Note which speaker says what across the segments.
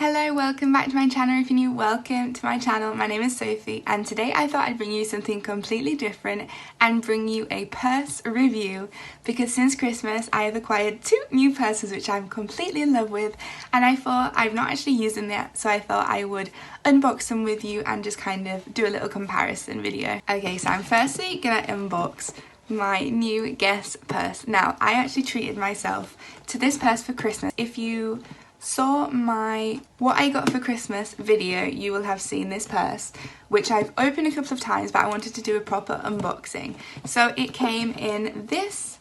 Speaker 1: Hello, welcome back to my channel. If you're new, welcome to my channel. My name is Sophie and today I thought I'd bring you something completely different and bring you a purse review because since Christmas I have acquired two new purses which I'm completely in love with, and I thought I've not actually used them yet, so I thought I would unbox them with you and just kind of do a little comparison video. Okay, so I'm firstly gonna unbox my new Guess purse. Now, I actually treated myself to this purse for Christmas. If you saw my what I got for Christmas video, you will have seen this purse, which I've opened a couple of times, but I wanted to do a proper unboxing. So it came in this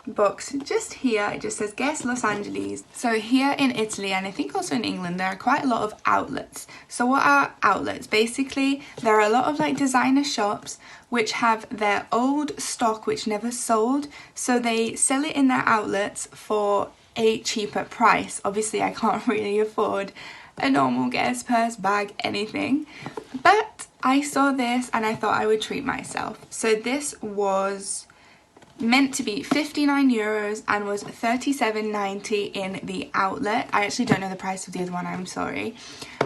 Speaker 1: box just here. It just says Guess Los Angeles. So here in Italy, and I think also in England, there are quite a lot of outlets. So what are outlets? Basically, there are a lot of like designer shops which have their old stock which never sold, so they sell it in their outlets for a cheaper price. Obviously I can't really afford a normal Guess purse, bag, anything, but I saw this and I thought I would treat myself. So this was meant to be 59 euros and was 37.90 in the outlet. I actually don't know the price of the other one, I'm sorry,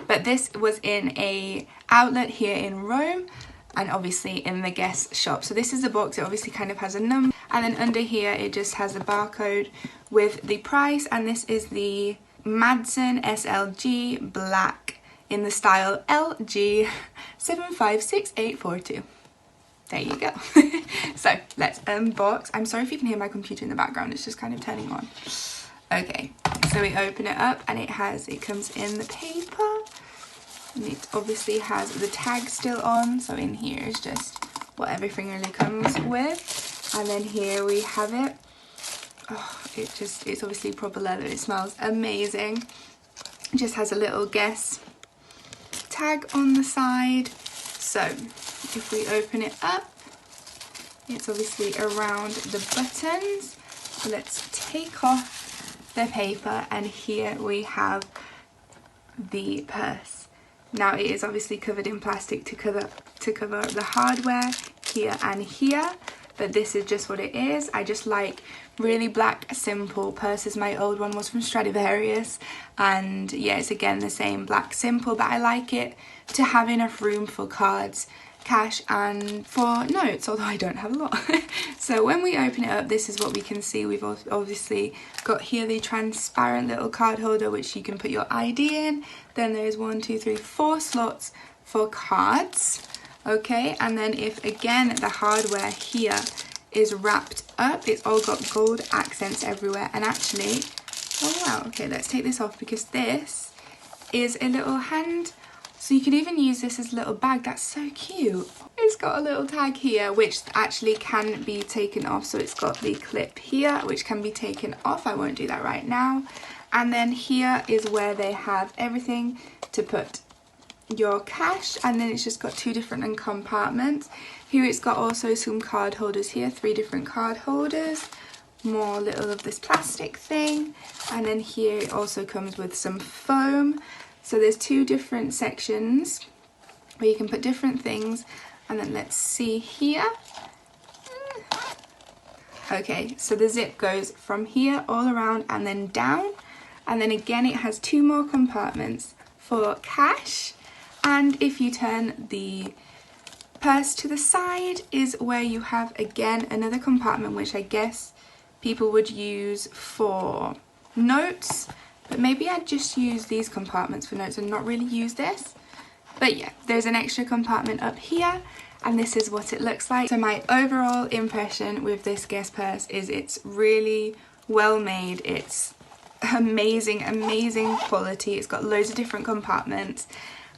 Speaker 1: but this was in a outlet here in Rome and obviously in the Guess shop. So this is the box. It obviously kind of has a number, and then under here it just has a barcode with the price, and this is the Madsen SLG black in the style LG 756842. There you go. So let's unbox. I'm sorry if you can hear my computer in the background, it's just kind of turning on. Okay, so we open it up and it comes in the paper, and it obviously has the tag still on. So in here is just what everything really comes with, and then here we have it. Oh, it's obviously proper leather. It smells amazing. It just has a little Guess tag on the side. So if we open it up, it's obviously around the buttons. So let's take off the paper, and here we have the purse. Now it is obviously covered in plastic to cover up the hardware here and here, but this is just what it is. I just like really black simple purses. My old one was from Stradivarius, and yeah, it's again the same black simple, but I like it to have enough room for cards, cash, and for notes, although I don't have a lot. So when we open it up, this is what we can see. We've obviously got here the transparent little card holder which you can put your ID in. Then there's 4 slots for cards. Okay, and then if again the hardware here is wrapped up, it's all got gold accents everywhere. And actually, oh wow, okay, let's take this off because this is a little hand, so you can even use this as a little bag. That's so cute. It's got a little tag here which actually can be taken off, so it's got the clip here which can be taken off. I won't do that right now. And then here is where they have everything to put your cash, and then it's just got 2 different compartments. Here it's got also some card holders here, 3 different card holders, more little of this plastic thing, and then here it also comes with some foam. So there's 2 different sections where you can put different things, and then let's see here. Okay, so the zip goes from here all around and then down, and then again it has 2 more compartments for cash. And if you turn the purse to the side is where you have again another compartment which I guess people would use for notes, but maybe I'd just use these compartments for notes and not really use this. But yeah, there's an extra compartment up here, and this is what it looks like. So my overall impression with this Guess purse is it's really well made. It's amazing quality. It's got loads of different compartments,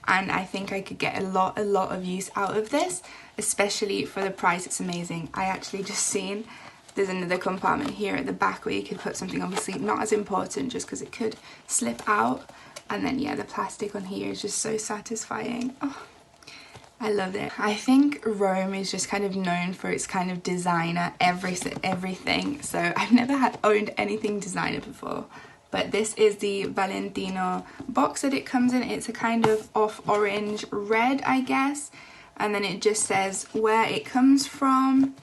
Speaker 1: and I think I could get a lot of use out of this, especially for the price. It's amazing. I actually just seen there's another compartment here at the back where you could put something obviously not as important just because it could slip out, and then yeah, the plastic on here is just so satisfying. Oh, I love it. I think Rome is just kind of known for its kind of designer everything, so I've never owned anything designer before. But this is the Valentino box that it comes in. It's a kind of off orange red, I guess. And then it just says where it comes from.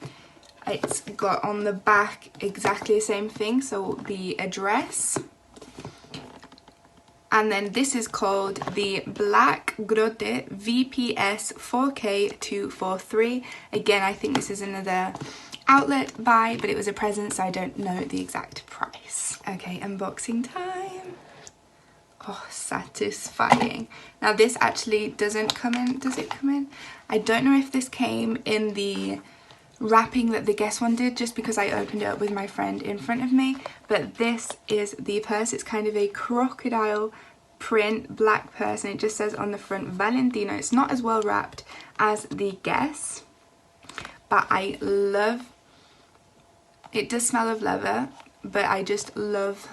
Speaker 1: It's got on the back exactly the same thing, so the address. And then this is called the Black Grotte VPS 4K243. Again, I think this is another outlet buy, but it was a present, so I don't know the exact price. Okay, unboxing time. Oh, satisfying. Now this actually doesn't come in. Does it come in? I don't know if this came in the wrapping that the Guess one did, just because I opened it up with my friend in front of me, but this is the purse. It's kind of a crocodile print black purse, and it just says on the front Valentino. It's not as well wrapped as the Guess, but I love it. Does smell of leather, but I love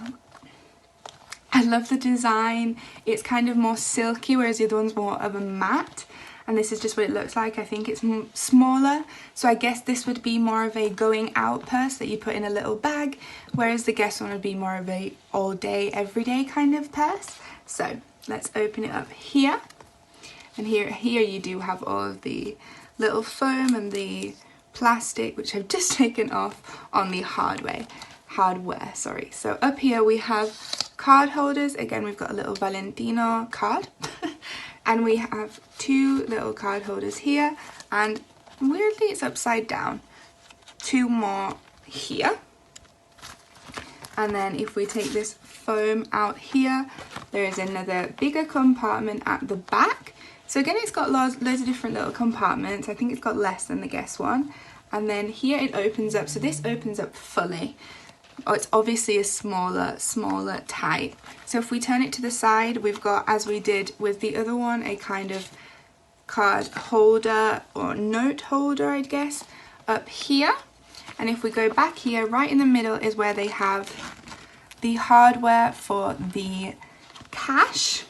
Speaker 1: the design. It's kind of more silky, whereas the other one's more of a matte. And this is just what it looks like. I think it's smaller, so I guess this would be more of a going out purse that you put in a little bag, whereas the Guess one would be more of a all day, everyday kind of purse. So let's open it up here. And here you do have all of the little foam and the plastic, which I've just taken off on the hardware, sorry. So up here we have card holders. Again, we've got a little Valentino card. And we have two little card holders here, and weirdly it's upside down. Two more here. And then if we take this foam out here, there is another bigger compartment at the back. So again, it's got loads of different little compartments. I think it's got less than the Guess one. And then here it opens up. So this opens up fully. Oh, it's obviously a smaller type. So if we turn it to the side, we've got, as we did with the other one, a kind of card holder or note holder, I guess, up here. And if we go back here, right in the middle is where they have the hardware for the cash.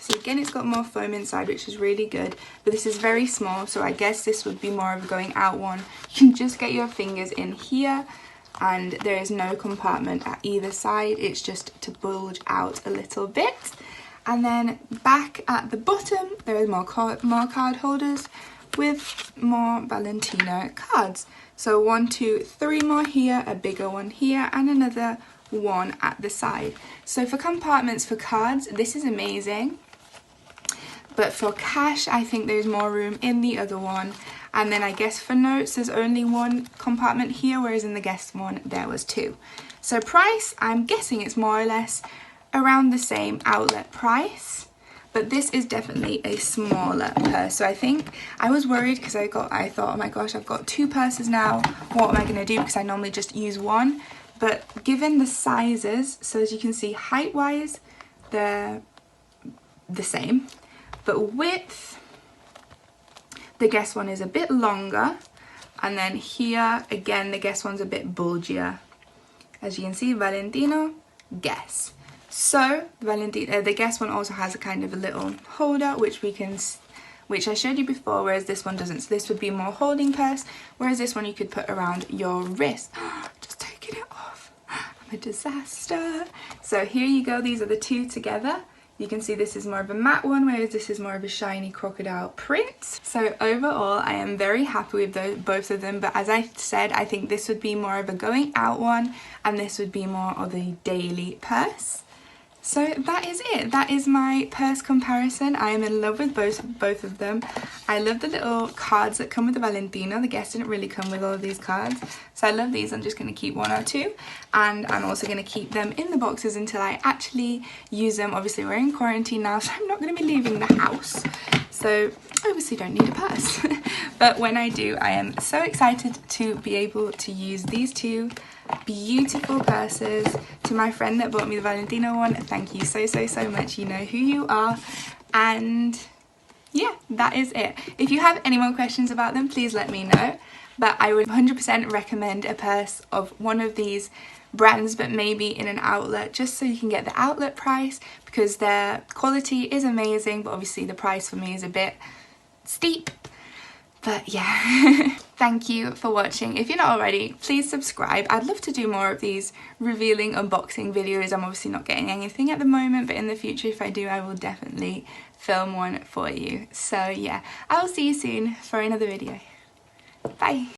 Speaker 1: So again, it's got more foam inside, which is really good, but this is very small, so I guess this would be more of a going out one. You can just get your fingers in here, and there is no compartment at either side. It's just to bulge out a little bit. And then back at the bottom, there is more card holders with more Valentino cards. So 1, 2, 3 more here, a bigger one here, and another one at the side. So for compartments for cards, this is amazing. But for cash, I think there's more room in the other one. And then I guess for notes, there's only one compartment here, whereas in the Guess one, there was two. So price, I'm guessing it's more or less around the same outlet price. But this is definitely a smaller purse. So I think I was worried because I thought, oh my gosh, I've got two purses now. What am I going to do? Because I normally just use one. But given the sizes, so as you can see, height-wise, they're the same. But width, the Guess one is a bit longer, and then here again the Guess one's a bit bulgier. As you can see, Valentino, Guess. So the Guess one also has a kind of a little holder which I showed you before, whereas this one doesn't. So this would be more holding purse, whereas this one you could put around your wrist. Just taking it off. I'm a disaster. So here you go. These are the two together. You can see this is more of a matte one, whereas this is more of a shiny crocodile print. So overall, I am very happy with both of them. But as I said, I think this would be more of a going out one, and this would be more of a daily purse. So that is it. That is my purse comparison. I am in love with both of them. I love the little cards that come with the Valentino. The Guess didn't really come with all of these cards. So I love these. I'm just going to keep one or two. And I'm also going to keep them in the boxes until I actually use them. Obviously, we're in quarantine now, so I'm not going to be leaving the house. So I obviously don't need a purse. But when I do, I am so excited to be able to use these two beautiful purses. To my friend that bought me the Valentino one, thank you so much. You know who you are. And yeah, that is it. If you have any more questions about them, please let me know. But I would 100% recommend a purse of one of these brands, but maybe in an outlet, just so you can get the outlet price, because their quality is amazing, but obviously the price for me is a bit steep. But yeah, thank you for watching. If you're not already, please subscribe. I'd love to do more of these revealing unboxing videos. I'm obviously not getting anything at the moment, but in the future, if I do, I will definitely film one for you. So yeah, I'll see you soon for another video. Bye.